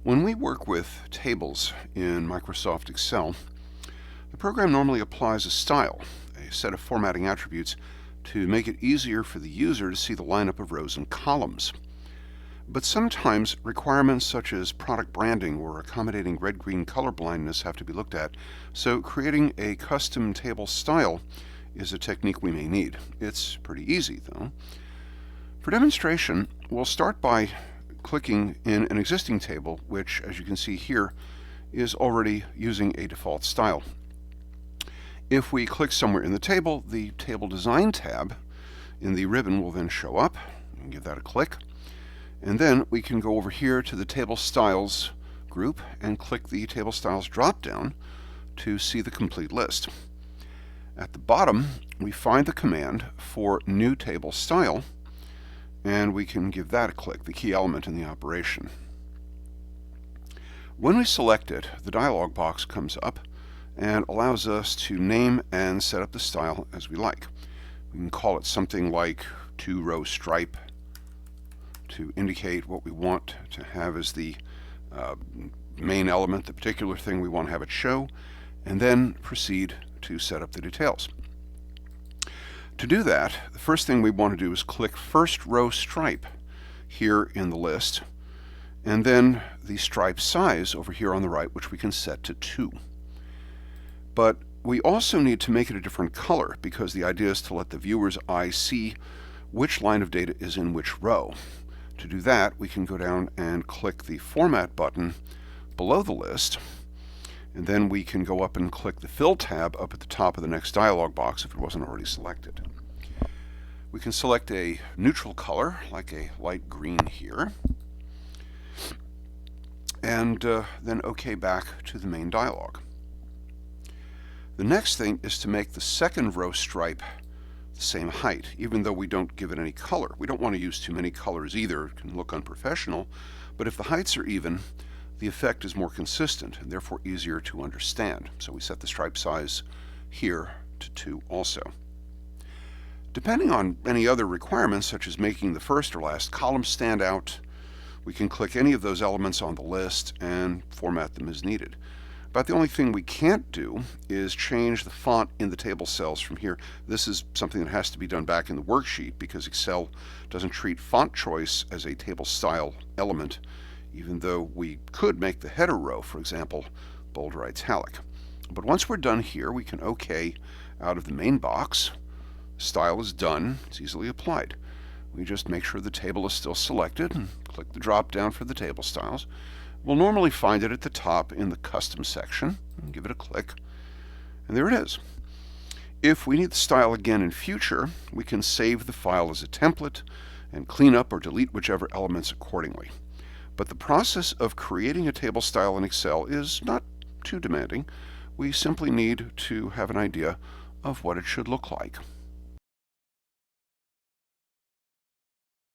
When we work with tables in Microsoft Excel, the program normally applies a style, a set of formatting attributes, to make it easier for the user to see the lineup of rows and columns. But sometimes requirements such as product branding or accommodating red-green color blindness have to be looked at, so creating a custom table style is a technique we may need. It's pretty easy, though. For demonstration, we'll start by clicking in an existing table, which, as you can see here, is already using a default style. If we click somewhere in the Table Design tab in the ribbon will then show up. You can give that a click. And then we can go over here to the Table Styles group and click the Table Styles drop-down to see the complete list. At the bottom, we find the command for New Table Style, and we can give that a click, the key element in the operation. When we select it, the dialog box comes up and allows us to name and set up the style as we like. We can call it something like 2-row stripe to indicate what we want to have as the main element, the particular thing we want to have it show, and then proceed to set up the details. To do that, the first thing we want to do is click First Row Stripe here in the list, and then the stripe size over here on the right, which we can set to 2. But we also need to make it a different color because the idea is to let the viewer's eye see which line of data is in which row. To do that, we can go down and click the Format button below the list, and then we can go up and click the Fill tab up at the top of the next dialog box if it wasn't already selected. We can select a neutral color, like a light green here, and then OK back to the main dialog. The next thing is to make the second row stripe the same height, even though we don't give it any color. We don't want to use too many colors either. It can look unprofessional, but if the heights are even, the effect is more consistent and therefore easier to understand. So we set the stripe size here to 2 also. Depending on any other requirements, such as making the first or last column stand out, we can click any of those elements on the list and format them as needed. But the only thing we can't do is change the font in the table cells from here. This is something that has to be done back in the worksheet because Excel doesn't treat font choice as a table style element, even though we could make the header row, for example, bold or italic. But once we're done here, we can OK out of the main box. Style is done. It's easily applied. We just make sure the table is still selected and click the drop down for the table styles. We'll normally find it at the top in the Custom section. And give it a click, and there it is. If we need the style again in future, we can save the file as a template and clean up or delete whichever elements accordingly. But the process of creating a table style in Excel is not too demanding. We simply need to have an idea of what it should look like.